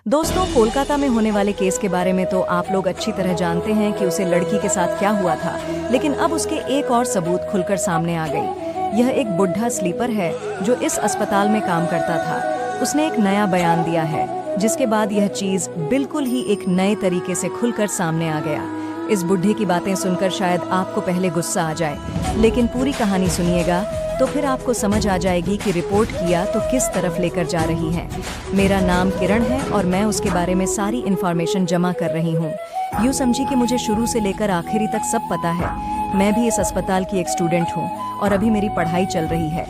दोस्तों, कोलकाता में होने वाले केस के बारे में तो आप लोग अच्छी तरह जानते हैं कि उसे लड़की के साथ क्या हुआ था, लेकिन अब उसके एक और सबूत खुलकर सामने आ गई। यह एक बुढ़ा स्लीपर है जो इस अस्पताल में काम करता था। उसने एक नया बयान दिया है, जिसके बाद यह चीज बिल्कुल ही एक नए तरीके से खुलकर सामने आ गया। इस बुढ़े की बातें सुनकर शायद आपको पहले गुस्सा आ जाए, लेकिन पूरी कहानी सुनिएगा तो फिर आपको समझ आ जाएगी कि रिपोर्ट किया तो किस तरफ लेकर जा रही है। मेरा नाम किरण है और मैं उसके बारे में सारी इन्फॉर्मेशन जमा कर रही हूँ। यूँ समझी कि मुझे शुरू से लेकर आखिरी तक सब पता है। मैं भी इस अस्पताल की एक स्टूडेंट हूँ और अभी मेरी पढ़ाई चल रही है।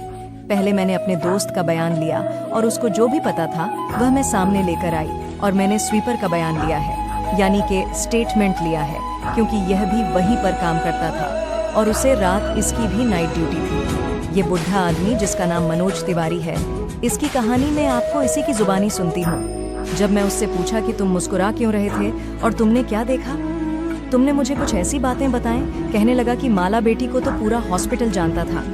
पहले मैंने अपने दोस्त का बयान लिया और उसको जो भी पता था वह मैं सामने लेकर आई, और मैंने स्वीपर का बयान लिया है, यानी कि स्टेटमेंट लिया है, क्योंकि यह भी वहीं पर काम करता था और उसे रात इसकी भी नाइट ड्यूटी थी। ये बुढ़ा आदमी जिसका नाम मनोज तिवारी है, इसकी कहानी मैं आपको इसी की जुबानी सुनती हूँ। जब मैं उससे पूछा कि तुम मुस्कुरा क्यों रहे थे और तुमने क्या देखा, तुमने मुझे कुछ ऐसी बातें बताएं। कहने लगा कि माला बेटी को तो पूरा हॉस्पिटल जानता था।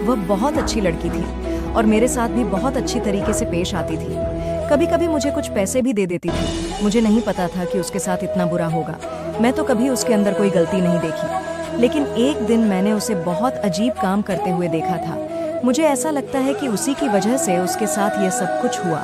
वह बहुत अच्छी लड़की थी और मेरे साथ भी बहुत अच्छी तरीके से पेश आती थी। कभी कभी मुझे कुछ पैसे भी दे देती थी। मुझे नहीं पता था कि उसके साथ इतना बुरा होगा। मैं तो कभी उसके अंदर कोई गलती नहीं देखी, लेकिन एक दिन मैंने उसे बहुत अजीब काम करते हुए देखा था। मुझे ऐसा लगता है कि उसी की वजह से उसके साथ यह सब कुछ हुआ।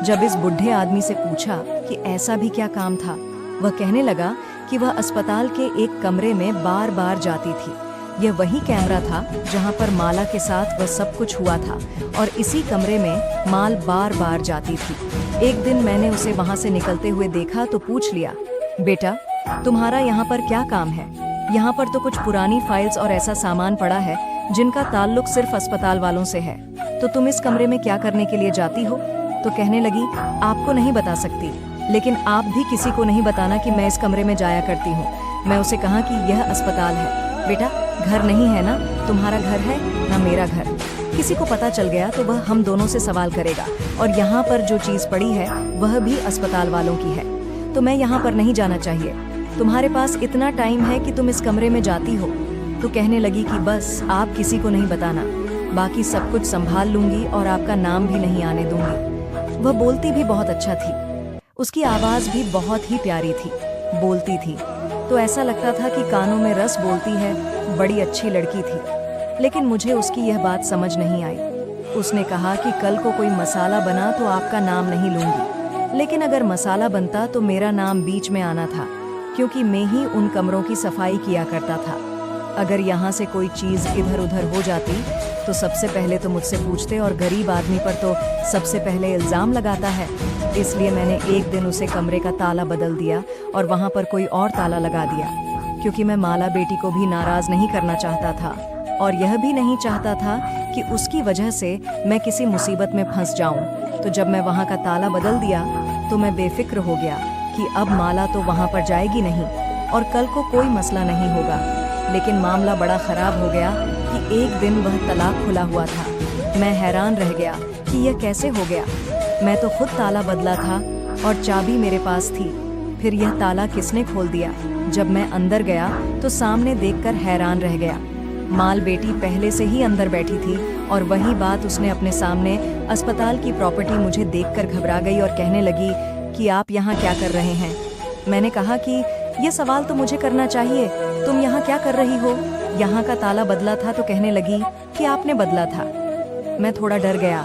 जब इस बुढ़े आदमी से पूछा कि ऐसा भी क्या काम था, वह कहने लगा कि वह अस्पताल के एक कमरे में बार बार जाती थी। यह वही कैमरा था जहां पर माला के साथ वह सब कुछ हुआ था, और इसी कमरे में माल बार बार जाती थी। एक दिन मैंने उसे वहां से निकलते हुए देखा तो पूछ लिया, बेटा तुम्हारा यहाँ पर क्या काम है? यहाँ पर तो कुछ पुरानी फाइल्स और ऐसा सामान पड़ा है जिनका ताल्लुक सिर्फ अस्पताल वालों से है, तो तुम इस कमरे में क्या करने के लिए जाती हो? तो कहने लगी, आपको नहीं बता सकती, लेकिन आप भी किसी को नहीं बताना कि मैं इस कमरे में जाया करती हूँ। मैं उसे कहा कि यह अस्पताल है बेटा, घर नहीं है ना, तुम्हारा घर है ना मेरा घर। किसी को पता चल गया तो वह हम दोनों से सवाल करेगा, और यहाँ पर जो चीज पड़ी है वह भी अस्पताल वालों की है, तो मैं यहाँ पर नहीं जाना चाहिए। तुम्हारे पास इतना टाइम है कि तुम इस कमरे में जाती हो। तो कहने लगी कि बस आप किसी को नहीं बताना, बाकी सब कुछ संभाल लूंगी और आपका नाम भी नहीं आने दूंगी। वह बोलती भी बहुत अच्छा थी, उसकी आवाज भी बहुत ही प्यारी थी। बोलती थी तो ऐसा लगता था कि कानों में रस बोलती है। बड़ी अच्छी लड़की थी, लेकिन मुझे उसकी यह बात समझ नहीं आई। उसने कहा कि कल को कोई मसाला बना तो आपका नाम नहीं लूंगी, लेकिन अगर मसाला बनता तो मेरा नाम बीच में आना था, क्योंकि मैं ही उन कमरों की सफाई किया करता था। अगर यहाँ से कोई चीज़ इधर उधर हो जाती तो सबसे पहले तो मुझसे पूछते, और गरीब आदमी पर तो सबसे पहले इल्ज़ाम लगाता है। इसलिए मैंने एक दिन उसे कमरे का ताला बदल दिया और वहाँ पर कोई और ताला लगा दिया, क्योंकि मैं माला बेटी को भी नाराज़ नहीं करना चाहता था, और यह भी नहीं चाहता था कि उसकी वजह से मैं किसी मुसीबत में फंस जाऊँ। तो जब मैं वहाँ का ताला बदल दिया तो मैं बेफिक्र हो गया कि अब माला तो वहाँ पर जाएगी नहीं और कल को कोई मसला नहीं होगा। लेकिन मामला बड़ा खराब हो गया कि एक दिन वह तलाक खुला हुआ था। मैं हैरान रह गया कि यह कैसे हो गया। मैं तो खुद ताला बदला था और चाबी मेरे पास थी। फिर यह ताला किसने खोल दिया? जब मैं अंदर गया तो सामने देखकर हैरान रह गया। माल बेटी पहले से ही अंदर बैठी थी, और वही बात उसने अपने सामने अस्पताल की प्रॉपर्टी मुझे देखकर घबरा गई और कहने लगी कि आप यहाँ क्या कर रहे हैं? मैंने कहा कि ये सवाल तो मुझे करना चाहिए, तुम यहाँ क्या कर रही हो? यहाँ का ताला बदला था। तो कहने लगी कि आपने बदला था। मैं थोड़ा डर गया।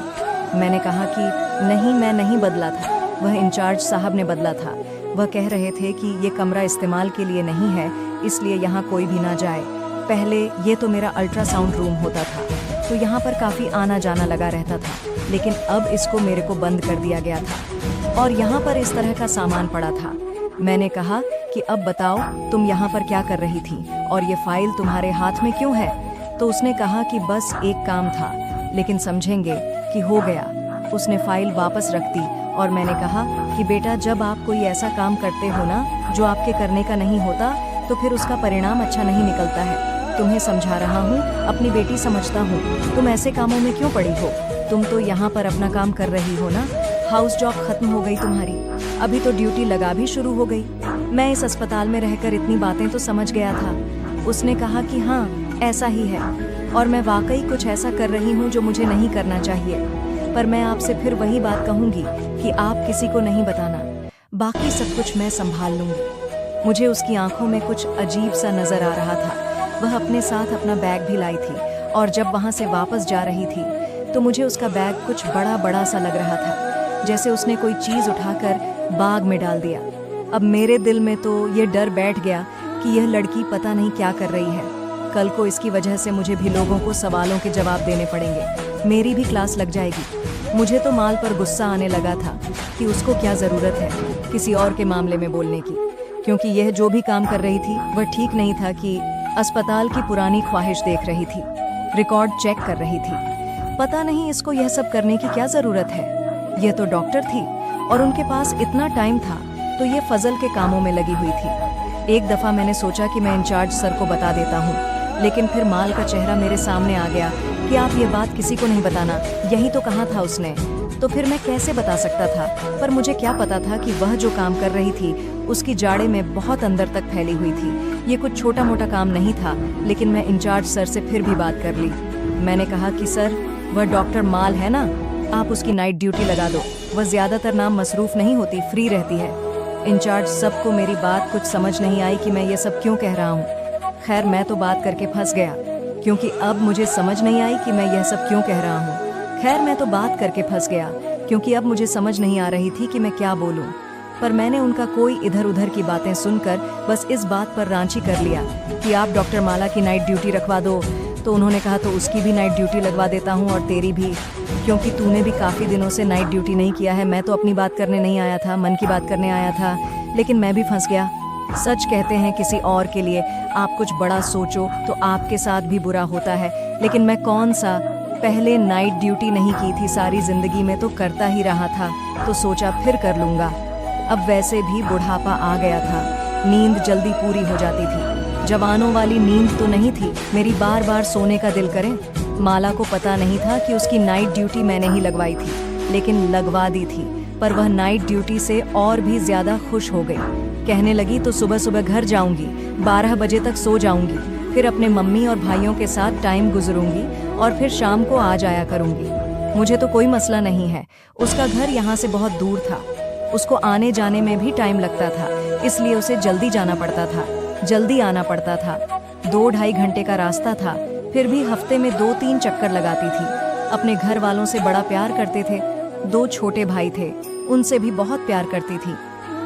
मैंने कहा कि नहीं, मैं नहीं बदला था, वह इंचार्ज साहब ने बदला था। वह कह रहे थे कि ये कमरा इस्तेमाल के लिए नहीं है, इसलिए यहाँ कोई भी ना जाए। पहले ये तो मेरा अल्ट्रासाउंड रूम होता था, तो यहाँ पर काफ़ी आना जाना लगा रहता था, लेकिन अब इसको मेरे को बंद कर दिया गया था और यहाँ पर इस तरह का सामान पड़ा था। मैंने कहा कि अब बताओ तुम यहाँ पर क्या कर रही थी और ये फाइल तुम्हारे हाथ में क्यों है? तो उसने कहा कि बस एक काम था, लेकिन समझेंगे कि हो गया। उसने फाइल वापस रख दी और मैंने कहा कि बेटा, जब आप कोई ऐसा काम करते हो ना जो आपके करने का नहीं होता, तो फिर उसका परिणाम अच्छा नहीं निकलता है। तुम्हें समझा रहा हूँ, अपनी बेटी समझता हूँ, तुम ऐसे कामों में क्यों पड़ी हो? तुम तो यहाँ पर अपना काम कर रही हो ना, हाउस जॉब खत्म हो गई तुम्हारी, अभी तो ड्यूटी लगा भी शुरू हो गई। मैं इस अस्पताल में रहकर इतनी बातें तो समझ गया था। उसने कहा कि हाँ, ऐसा ही है, और मैं वाकई कुछ ऐसा कर रही हूँ जो मुझे नहीं करना चाहिए। पर मैं आपसे फिर वही बात कहूँगी कि आप किसी को नहीं बताना। बाकी सब कुछ मैं संभाल लूंगी। मुझे उसकी आंखों में कुछ अजीब सा नजर आ रहा था। वह अपने साथ अपना बैग भी लाई थी और जब वहां से वापस जा रही थी तो मुझे उसका बैग कुछ बड़ा बड़ा सा लग रहा था, जैसे उसने कोई चीज उठाकर बाग में डाल दिया। अब मेरे दिल में तो ये डर बैठ गया कि यह लड़की पता नहीं क्या कर रही है। कल को इसकी वजह से मुझे भी लोगों को सवालों के जवाब देने पड़ेंगे, मेरी भी क्लास लग जाएगी। मुझे तो माल पर गुस्सा आने लगा था कि उसको क्या ज़रूरत है किसी और के मामले में बोलने की, क्योंकि यह जो भी काम कर रही थी वह ठीक नहीं था कि अस्पताल की पुरानी ख्वाहिश देख रही थी, रिकॉर्ड चेक कर रही थी। पता नहीं इसको यह सब करने की क्या ज़रूरत है। यह तो डॉक्टर थी और उनके पास इतना टाइम था तो ये फजल के कामों में लगी हुई थी। एक दफ़ा मैंने सोचा कि मैं इंचार्ज सर को बता देता हूँ, लेकिन फिर माल का चेहरा मेरे सामने आ गया कि आप ये बात किसी को नहीं बताना, यही तो कहा था उसने। तो फिर मैं कैसे बता सकता था, पर मुझे क्या पता था कि वह जो काम कर रही थी उसकी जाड़े में बहुत अंदर तक फैली हुई थी। ये कुछ छोटा मोटा काम नहीं था, लेकिन मैं इंचार्ज सर से फिर भी बात कर ली। मैंने कहा कि सर, वह डॉक्टर माल है ना, आप उसकी नाइट ड्यूटी लगा दो। वह ज़्यादातर नाम मसरूफ़ नहीं होती, फ्री रहती है। इंचार्ज सबको मेरी बात कुछ समझ नहीं आई कि मैं ये सब क्यों कह रहा हूँ। खैर मैं तो बात करके फंस गया, क्योंकि अब मुझे समझ नहीं आई कि मैं यह सब क्यों कह रहा हूँ। खैर मैं तो बात करके फंस गया, क्योंकि अब मुझे समझ नहीं आ रही थी कि मैं क्या बोलूँ। पर मैंने उनका कोई इधर उधर की बातें सुनकर बस इस बात पर रांची कर लिया कि आप डॉक्टर माला की नाइट ड्यूटी रखवा दो। तो उन्होंने कहा तो उसकी भी नाइट ड्यूटी लगवा देता हूँ और तेरी भी, क्योंकि तूने भी काफ़ी दिनों से नाइट ड्यूटी नहीं किया है। मैं तो अपनी बात करने नहीं आया था, मन की बात करने आया था, लेकिन मैं भी फंस गया। सच कहते हैं किसी और के लिए आप कुछ बड़ा सोचो तो आपके साथ भी बुरा होता है, लेकिन मैं कौन सा पहले नाइट ड्यूटी नहीं की थी, सारी ज़िंदगी में तो करता ही रहा था, तो सोचा फिर कर लूँगा। अब वैसे भी बुढ़ापा आ गया था, नींद जल्दी पूरी हो जाती थी। जवानों वाली नींद तो नहीं थी, मेरी बार बार सोने का दिल करे। माला को पता नहीं था कि उसकी नाइट ड्यूटी मैंने ही लगवाई थी, लेकिन लगवा दी थी। पर वह नाइट ड्यूटी से और भी ज़्यादा खुश हो गई। कहने लगी तो सुबह सुबह घर जाऊंगी, 12 बजे तक सो जाऊंगी, फिर अपने मम्मी और भाइयों के साथ टाइम गुजरूंगी और फिर शाम को आ जाया करूंगी। मुझे तो कोई मसला नहीं है। उसका घर यहाँ से बहुत दूर था, उसको आने जाने में भी टाइम लगता था, इसलिए उसे जल्दी जाना पड़ता था, जल्दी आना पड़ता था। 2-2.5 घंटे का रास्ता था, फिर भी हफ्ते में 2-3 चक्कर लगाती थी। अपने घर वालों से बड़ा प्यार करते थे। 2 छोटे भाई थे, उनसे भी बहुत प्यार करती थी।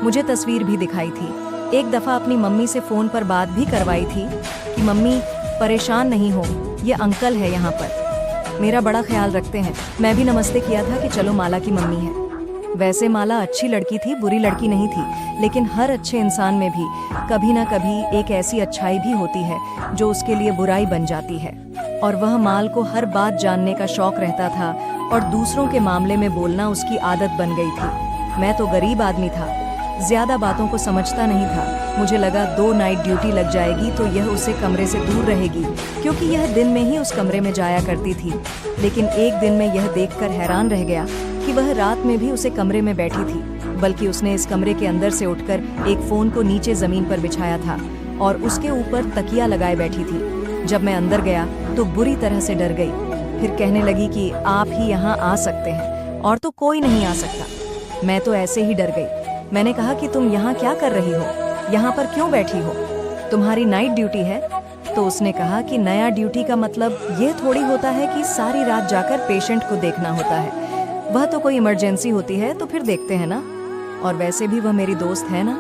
मुझे तस्वीर भी दिखाई थी। एक दफ़ा अपनी मम्मी से फ़ोन पर बात भी करवाई थी कि मम्मी परेशान नहीं हो, ये अंकल है यहाँ पर, मेरा बड़ा ख्याल रखते हैं। मैं भी नमस्ते किया था कि चलो माला की मम्मी है। वैसे माला अच्छी लड़की थी, बुरी लड़की नहीं थी, लेकिन हर अच्छे इंसान में भी कभी ना कभी एक ऐसी अच्छाई भी होती है जो उसके लिए बुराई बन जाती है। और वह माल को हर बात जानने का शौक रहता था और दूसरों के मामले में बोलना उसकी आदत बन गई थी। मैं तो गरीब आदमी था, ज़्यादा बातों को समझता नहीं था। मुझे लगा 2 नाइट ड्यूटी लग जाएगी तो यह उसे कमरे से दूर रहेगी, क्योंकि यह दिन में ही उस कमरे में जाया करती थी। लेकिन एक दिन मैं यह देखकर हैरान रह गया कि वह रात में भी उसे कमरे में बैठी थी, बल्कि उसने इस कमरे के अंदर से उठकर एक फ़ोन को नीचे ज़मीन पर बिछाया था और उसके ऊपर तकिया लगाए बैठी थी। जब मैं अंदर गया तो बुरी तरह से डर गई। फिर कहने लगी कि आप ही यहाँ आ सकते हैं और तो कोई नहीं आ सकता। मैं तो ऐसे ही डर गई। मैंने कहा कि तुम यहाँ क्या कर रही हो, यहाँ पर क्यों बैठी हो, तुम्हारी नाइट ड्यूटी है? तो उसने कहा कि नया ड्यूटी का मतलब ये थोड़ी होता है कि सारी रात जाकर पेशेंट को देखना होता है। वह तो कोई इमरजेंसी होती है तो फिर देखते हैं ना। और वैसे भी वह मेरी दोस्त है ना,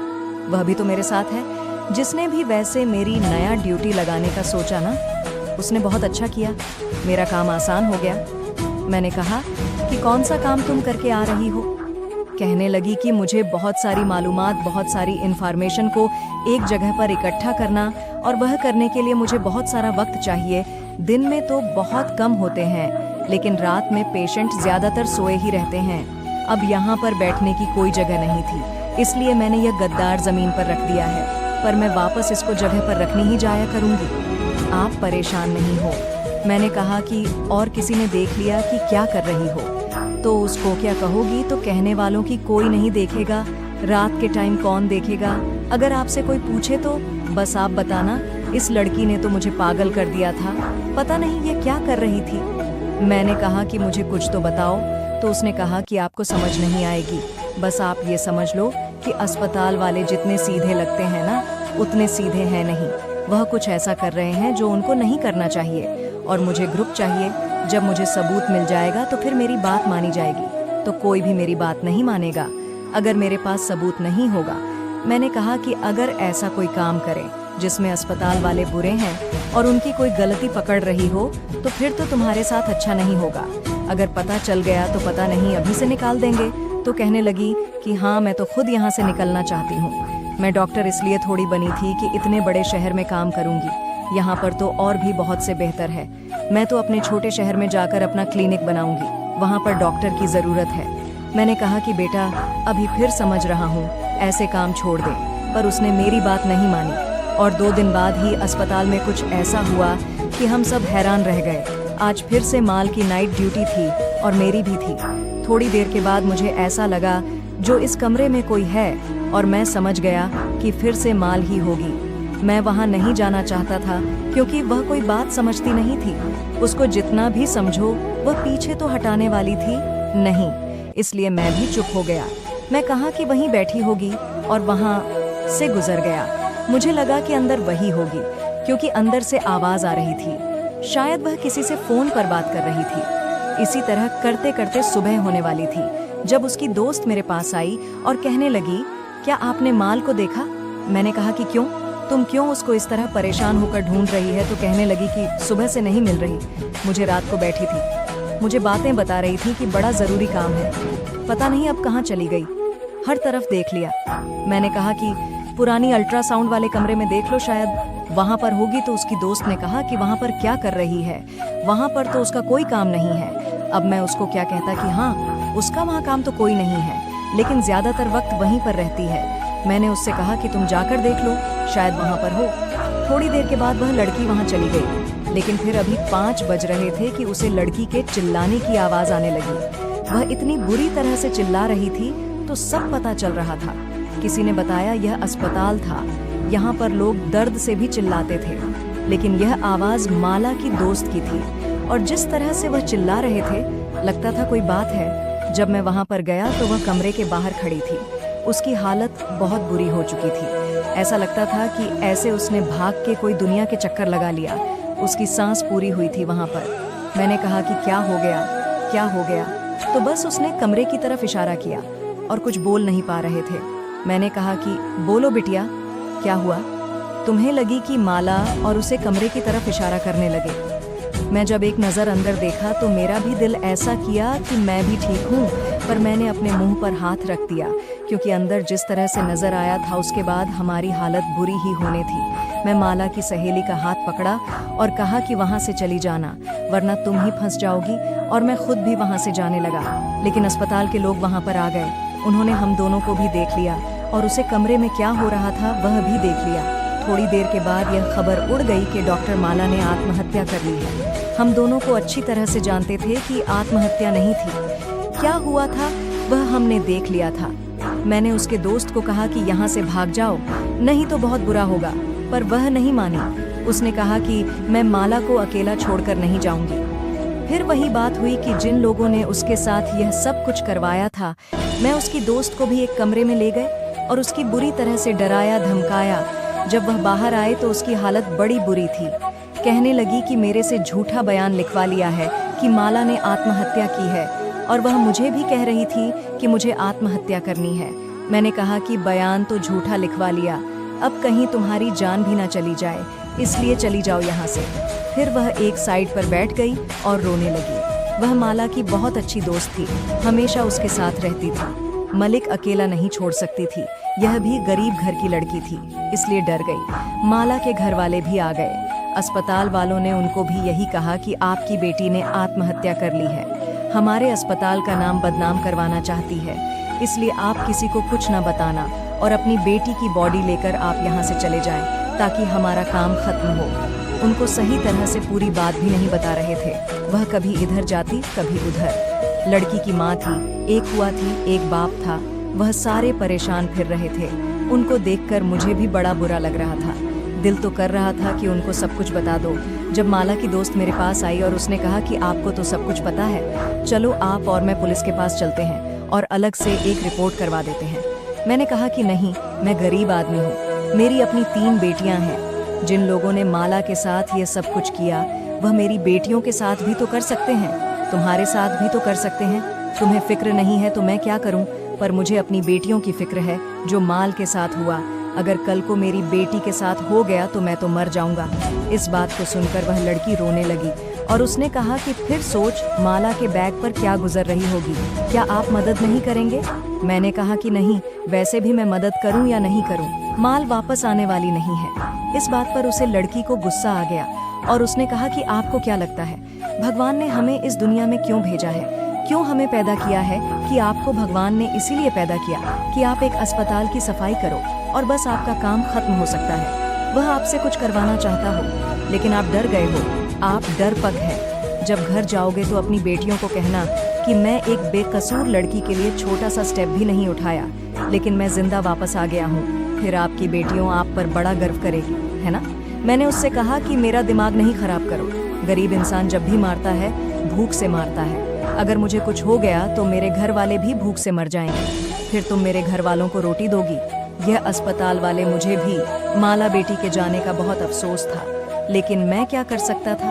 वह भी तो मेरे साथ है। जिसने भी वैसे मेरी नया ड्यूटी लगाने का सोचा ना, उसने बहुत अच्छा किया, मेरा काम आसान हो गया। मैंने कहा कि कौन सा काम तुम करके आ रही हो? कहने लगी कि मुझे बहुत सारी मालूमात, बहुत सारी इन्फॉर्मेशन को एक जगह पर इकट्ठा करना, और वह करने के लिए मुझे बहुत सारा वक्त चाहिए। दिन में तो बहुत कम होते हैं, लेकिन रात में पेशेंट ज़्यादातर सोए ही रहते हैं। अब यहाँ पर बैठने की कोई जगह नहीं थी, इसलिए मैंने यह गद्दार ज़मीन पर रख दिया है, पर मैं वापस इसको जगह पर रखनी ही जाया करूँगी। आप परेशान नहीं हो। मैंने कहा कि और किसी ने देख लिया कि क्या कर रही हो तो उसको क्या कहोगी? तो कहने वालों की कोई नहीं देखेगा, रात के टाइम कौन देखेगा? अगर आपसे कोई पूछे तो बस आप बताना, इस लड़की ने तो मुझे पागल कर दिया था, पता नहीं ये क्या कर रही थी। मैंने कहा कि मुझे कुछ तो बताओ, तो उसने कहा कि आपको समझ नहीं आएगी, बस आप ये समझ लो कि अस्पताल वाले जितने सीधे लगते हैं ना, उतने सीधे हैं नहीं। वह कुछ ऐसा कर रहे हैं जो उनको नहीं करना चाहिए, और मुझे ग्रुप चाहिए। जब मुझे सबूत मिल जाएगा तो फिर मेरी बात मानी जाएगी। तो कोई भी मेरी बात नहीं मानेगा अगर मेरे पास सबूत नहीं होगा। मैंने कहा कि अगर ऐसा कोई काम करे जिसमें अस्पताल वाले बुरे हैं और उनकी कोई गलती पकड़ रही हो, तो फिर तो तुम्हारे साथ अच्छा नहीं होगा। अगर पता चल गया तो पता नहीं अभी से निकाल देंगे। तो कहने लगी कि हाँ, मैं तो खुद यहाँ से निकलना चाहती हूँ। मैं डॉक्टर इसलिए थोड़ी बनी थी कि इतने बड़े शहर में काम करूँगी। यहाँ पर तो और भी बहुत से बेहतर है। मैं तो अपने छोटे शहर में जाकर अपना क्लिनिक बनाऊंगी, वहाँ पर डॉक्टर की ज़रूरत है। मैंने कहा कि बेटा, अभी फिर समझ रहा हूँ, ऐसे काम छोड़ दे। पर उसने मेरी बात नहीं मानी और 2 दिन बाद ही अस्पताल में कुछ ऐसा हुआ कि हम सब हैरान रह गए। आज फिर से माल की नाइट ड्यूटी थी और मेरी भी थी। थोड़ी देर के बाद मुझे ऐसा लगा जो इस कमरे में कोई है, और मैं समझ गया कि फिर से माल ही होगी। मैं वहाँ नहीं जाना चाहता था क्योंकि वह कोई बात समझती नहीं थी। उसको जितना भी समझो वह पीछे तो हटाने वाली थी नहीं, इसलिए मैं भी चुप हो गया। मैं कहा कि वहीं बैठी होगी और वहाँ से गुजर गया। मुझे लगा कि अंदर वही होगी क्योंकि अंदर से आवाज आ रही थी। शायद वह किसी से फोन पर बात कर रही थी। इसी तरह करते करते सुबह होने वाली थी जब उसकी दोस्त मेरे पास आई और कहने लगी, क्या आपने माल को देखा? मैंने कहा कि क्यों, तुम क्यों उसको इस तरह परेशान होकर ढूंढ रही है? तो कहने लगी कि सुबह से नहीं मिल रही। मुझे रात को बैठी थी, मुझे बातें बता रही थी कि बड़ा जरूरी काम है, पता नहीं अब कहाँ चली गई। हर तरफ देख लिया। मैंने कहा कि पुरानी अल्ट्रासाउंड वाले कमरे में देख लो, शायद वहाँ पर होगी। तो उसकी दोस्त ने कहा कि वहाँ पर क्या कर रही है, वहाँ पर तो उसका कोई काम नहीं है। अब मैं उसको क्या कहता कि हाँ, उसका वहाँ काम तो कोई नहीं है, लेकिन ज्यादातर वक्त वहीं पर रहती है। मैंने उससे कहा कि तुम जाकर देख लो, शायद वहाँ पर हो। थोड़ी देर के बाद वह लड़की वहाँ चली गई, लेकिन फिर अभी 5 बज रहे थे कि उसे लड़की के चिल्लाने की आवाज आने लगी। वह इतनी बुरी तरह से चिल्ला रही थी तो सब पता चल रहा था। किसी ने बताया यह अस्पताल था, यहाँ पर लोग दर्द से भी चिल्लाते थे, लेकिन यह आवाज माला की दोस्त की थी। और जिस तरह से वह चिल्ला रहे थे, लगता था कोई बात है। जब मैं वहाँ पर गया तो वह कमरे के बाहर खड़ी थी। उसकी हालत बहुत बुरी हो चुकी थी। ऐसा लगता था कि ऐसे उसने भाग के कोई दुनिया के चक्कर लगा लिया। उसकी सांस पूरी हुई थी वहाँ पर। मैंने कहा कि क्या हो गया, क्या हो गया? तो बस उसने कमरे की तरफ इशारा किया और कुछ बोल नहीं पा रहे थे। मैंने कहा कि बोलो बिटिया, क्या हुआ? तुम्हें लगी कि माला और उसे कमरे की तरफ इशारा करने लगे। मैं जब एक नज़र अंदर देखा तो मेरा भी दिल ऐसा किया कि मैं भी ठीक हूँ, पर मैंने अपने मुंह पर हाथ रख दिया क्योंकि अंदर जिस तरह से नजर आया था उसके बाद हमारी हालत बुरी ही होने थी। मैं माला की सहेली का हाथ पकड़ा और कहा कि वहाँ से चली जाना, वरना तुम ही फंस जाओगी। और मैं खुद भी वहाँ से जाने लगा, लेकिन अस्पताल के लोग वहाँ पर आ गए। उन्होंने हम दोनों को भी देख लिया और उसे कमरे में क्या हो रहा था वह भी देख लिया। थोड़ी देर के बाद यह खबर उड़ गई कि डॉक्टर माला ने आत्महत्या कर ली है। हम दोनों को अच्छी तरह से जानते थे कि आत्महत्या नहीं थी। क्या हुआ था वह हमने देख लिया था। मैंने उसके दोस्त को कहा कि यहाँ से भाग जाओ, नहीं तो बहुत बुरा होगा, पर वह नहीं मानी। उसने कहा कि मैं माला को अकेला छोड़कर नहीं जाऊंगी। फिर वही बात हुई कि जिन लोगों ने उसके साथ यह सब कुछ करवाया था, मैं उसकी दोस्त को भी एक कमरे में ले गए और उसकी बुरी तरह से डराया धमकाया। जब वह बाहर आए तो उसकी हालत बड़ी बुरी थी। कहने लगी कि मेरे से झूठा बयान लिखवा लिया है कि माला ने आत्महत्या की है, और वह मुझे भी कह रही थी कि मुझे आत्महत्या करनी है। मैंने कहा कि बयान तो झूठा लिखवा लिया, अब कहीं तुम्हारी जान भी ना चली जाए, इसलिए चली जाओ यहाँ से। फिर वह एक साइड पर बैठ गई और रोने लगी। वह माला की बहुत अच्छी दोस्त थी, हमेशा उसके साथ रहती थी। मलिक अकेला नहीं छोड़ सकती थी, यह भी गरीब घर की लड़की थी, इसलिए डर गई। माला के घर वाले भी आ गए। अस्पताल वालों ने उनको भी यही कहा कि आपकी बेटी ने आत्महत्या कर ली है, हमारे अस्पताल का नाम बदनाम करवाना चाहती है, इसलिए आप किसी को कुछ न बताना और अपनी बेटी की बॉडी लेकर आप यहाँ से चले जाएं ताकि हमारा काम खत्म हो। उनको सही तरह से पूरी बात भी नहीं बता रहे थे। वह कभी इधर जाती कभी उधर। लड़की की माँ थी, एक हुआ थी, एक बाप था। वह सारे परेशान फिर रहे थे। उनको देखकर मुझे भी बड़ा बुरा लग रहा था। दिल तो कर रहा था कि उनको सब कुछ बता दो। जब माला की दोस्त मेरे पास आई और उसने कहा कि आपको तो सब कुछ पता है, चलो आप और मैं पुलिस के पास चलते हैं और अलग से एक रिपोर्ट करवा देते हैं। मैंने कहा कि नहीं, मैं गरीब आदमी हूँ, मेरी अपनी 3 बेटियां हैं। जिन लोगों ने माला के साथ ये सब कुछ किया वह मेरी बेटियों के साथ भी तो कर सकते हैं, तुम्हारे साथ भी तो कर सकते हैं। तुम्हें फिक्र नहीं है तो मैं क्या करूं, पर मुझे अपनी बेटियों की फिक्र है जो माल के साथ हुआ। अगर कल को मेरी बेटी के साथ हो गया तो मैं तो मर जाऊंगा। इस बात को सुनकर वह लड़की रोने लगी और उसने कहा कि फिर सोच माला के बैग पर क्या गुजर रही होगी, क्या आप मदद नहीं करेंगे? मैंने कहा कि नहीं, वैसे भी मैं मदद करूं या नहीं करूं, माल वापस आने वाली नहीं है। इस बात पर उसे लड़की को गुस्सा आ गया और उसने कहा कि आपको क्या लगता है भगवान ने हमें इस दुनिया में क्यों भेजा है, क्यों हमें पैदा किया है? कि आपको भगवान ने इसीलिए पैदा किया कि आप एक अस्पताल की सफाई करो और बस आपका काम खत्म हो सकता है। वह आपसे कुछ करवाना चाहता हो लेकिन आप डर गए हो, आप डरपक हैं। जब घर जाओगे तो अपनी बेटियों को कहना कि मैं एक बेकसूर लड़की के लिए छोटा सा स्टेप भी नहीं उठाया, लेकिन मैं जिंदा वापस आ गया हूँ। फिर आपकी बेटियों आप पर बड़ा गर्व करेगी, है ना? मैंने उससे कहा कि मेरा दिमाग नहीं खराब करो, गरीब इंसान जब भी मारता है भूख से मारता है। अगर मुझे कुछ हो गया तो मेरे घर वाले भी भूख से मर जाएंगे, फिर तुम मेरे घर वालों को रोटी दोगी। यह अस्पताल वाले मुझे भी माला बेटी के जाने का बहुत अफसोस था, लेकिन मैं क्या कर सकता था?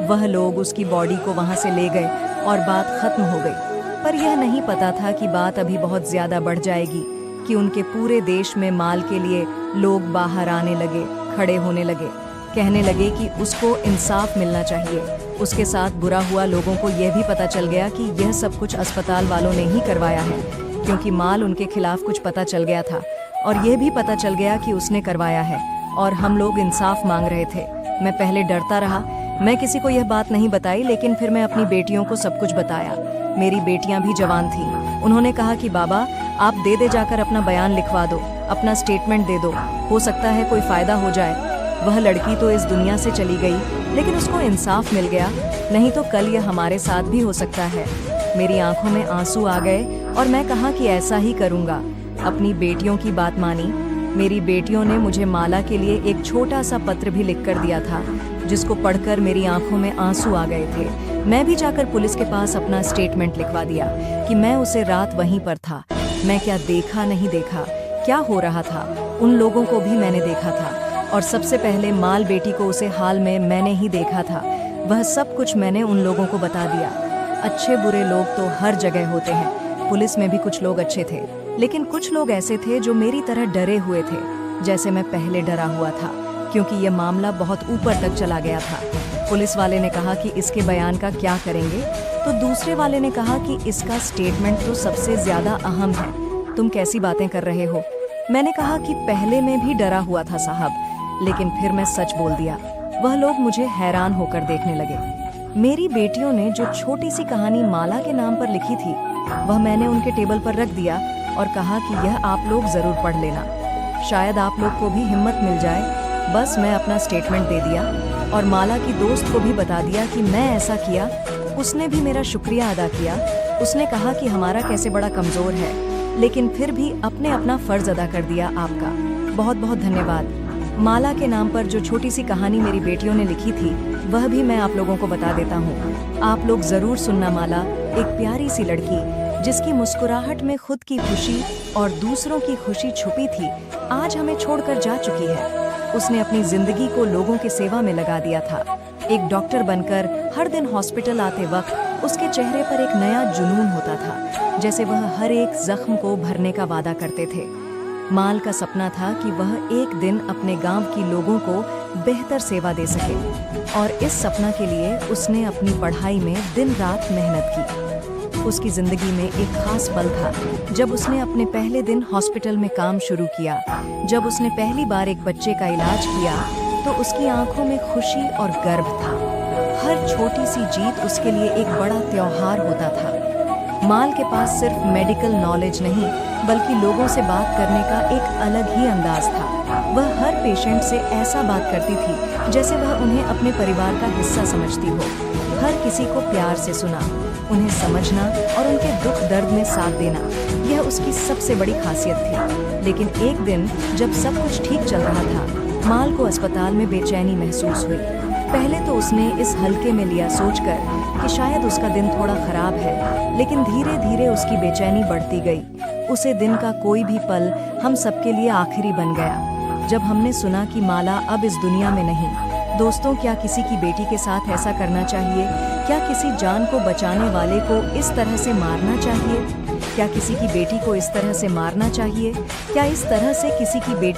वह लोग उसकी बॉडी को वहां से ले गए और बात खत्म हो गई। पर यह नहीं पता था कि बात अभी बहुत ज्यादा बढ़ जाएगी, कि उनके पूरे देश में माल के लिए लोग बाहर आने लगे, खड़े होने लगे, कहने लगे कि उसको इंसाफ मिलना चाहिए। उसके साथ बुरा हुआ लोगों को यह भी पता चल गया कि यह सब कुछ अस्पताल वालों ने ही करवाया है, क्योंकि माल उनके खिलाफ कुछ पता चल गया था और यह भी पता चल गया कि उसने करवाया है और हम लोग इंसाफ मांग रहे थे। मैं पहले डरता रहा, मैं किसी को यह बात नहीं बताई, लेकिन फिर मैं अपनी बेटियों को सब कुछ बताया। मेरी बेटियां भी जवान थीं। उन्होंने कहा कि बाबा आप दे जाकर अपना बयान लिखवा दो, अपना स्टेटमेंट दे दो, हो सकता है कोई फायदा हो जाए। वह लड़की तो इस दुनिया से चली गई, लेकिन उसको इंसाफ मिल गया, नहीं तो कल यह हमारे साथ भी हो सकता है। मेरी आंखों में आंसू आ गए और मैं कहा कि ऐसा ही करूंगा। अपनी बेटियों की बात मानी। मेरी बेटियों ने मुझे माला के लिए एक छोटा सा पत्र भी लिख कर दिया था, जिसको पढ़कर मेरी आंखों में आंसू आ गए थे। मैं भी जाकर पुलिस के पास अपना स्टेटमेंट लिखवा दिया कि मैं उसे रात वहीं पर था। मैं क्या देखा नहीं देखा, क्या हो रहा था, उन लोगों को भी मैंने देखा था और सबसे पहले माल बेटी को उसे हाल में मैंने ही देखा था। वह सब कुछ मैंने उन लोगों को बता दिया। अच्छे बुरे लोग तो हर जगह होते हैं, पुलिस में भी कुछ लोग अच्छे थे, लेकिन कुछ लोग ऐसे थे जो मेरी तरह डरे हुए थे, जैसे मैं पहले डरा हुआ था, क्योंकि यह मामला बहुत ऊपर तक चला गया था। पुलिस वाले ने कहा कि इसके बयान का क्या करेंगे, तो दूसरे वाले ने कहा कि इसका स्टेटमेंट तो सबसे ज्यादा अहम है, तुम कैसी बातें कर रहे हो? मैंने कहा कि पहले मैं भी डरा हुआ था साहब, लेकिन फिर मैं सच बोल दिया। वह लोग मुझे हैरान होकर देखने लगे। मेरी बेटियों ने जो छोटी सी कहानी माला के नाम पर लिखी थी, वह मैंने उनके टेबल पर रख दिया और कहा कि यह आप लोग जरूर पढ़ लेना, शायद आप लोग को भी हिम्मत मिल जाए। बस मैं अपना स्टेटमेंट दे दिया और माला की दोस्त को भी बता दिया कि मैं ऐसा किया। उसने भी मेरा शुक्रिया अदा किया। उसने कहा कि हमारा कैसे बड़ा कमजोर है, लेकिन फिर भी अपने अपना फर्ज अदा कर दिया। आपका बहुत बहुत धन्यवाद। माला के नाम पर जो छोटी सी कहानी मेरी बेटियों ने लिखी थी, वह भी मैं आप लोगों को बता देता हूँ। आप लोग जरूर सुनना। माला एक प्यारी सी लड़की जिसकी मुस्कुराहट में खुद की खुशी और दूसरों की खुशी छुपी थी, आज हमें छोड़कर जा चुकी है। उसने अपनी जिंदगी को लोगों की सेवा में लगा दिया था। एक डॉक्टर बनकर हर दिन हॉस्पिटल आते वक्त उसके चेहरे पर एक नया जुनून होता था, जैसे वह हर एक जख्म को भरने का वादा करते थे। माल का सपना था कि वह एक दिन अपने गांव की लोगों को बेहतर सेवा दे सके, और इस सपना के लिए उसने अपनी पढ़ाई में दिन रात मेहनत की। उसकी जिंदगी में एक खास पल था जब उसने अपने पहले दिन हॉस्पिटल में काम शुरू किया। जब उसने पहली बार एक बच्चे का इलाज किया तो उसकी आंखों में खुशी और गर्व था। हर छोटी सी जीत उसके लिए एक बड़ा त्योहार होता था। माल के पास सिर्फ मेडिकल नॉलेज नहीं, बल्कि लोगों से बात करने का एक अलग ही अंदाज था। वह हर पेशेंट से ऐसा बात करती थी जैसे वह उन्हें अपने परिवार का हिस्सा समझती हो। हर किसी को प्यार से सुना, उन्हें समझना और उनके दुख दर्द में साथ देना, यह उसकी सबसे बड़ी खासियत थी। लेकिन एक दिन जब सब कुछ ठीक चल रहा था, माल को अस्पताल में बेचैनी महसूस हुई। पहले तो उसने इस हल्के में लिया सोचकर कि शायद उसका दिन थोड़ा खराब है, लेकिन धीरे धीरे उसकी बेचैनी बढ़ती गई। उसे दिन का कोई भी पल हम सबके लिए आखिरी बन गया। जब हमने सुना कि माला अब इस दुनिया में नहीं। दोस्तों, क्या किसी की बेटी के साथ ऐसा करना चाहिए? क्या किसी जान को बचाने वाले को इस तरह से मारना चाहिए? क्या किसी की बेटी को इस तरह से मारना चाहिए? क्या इस तरह से किसी की बेटी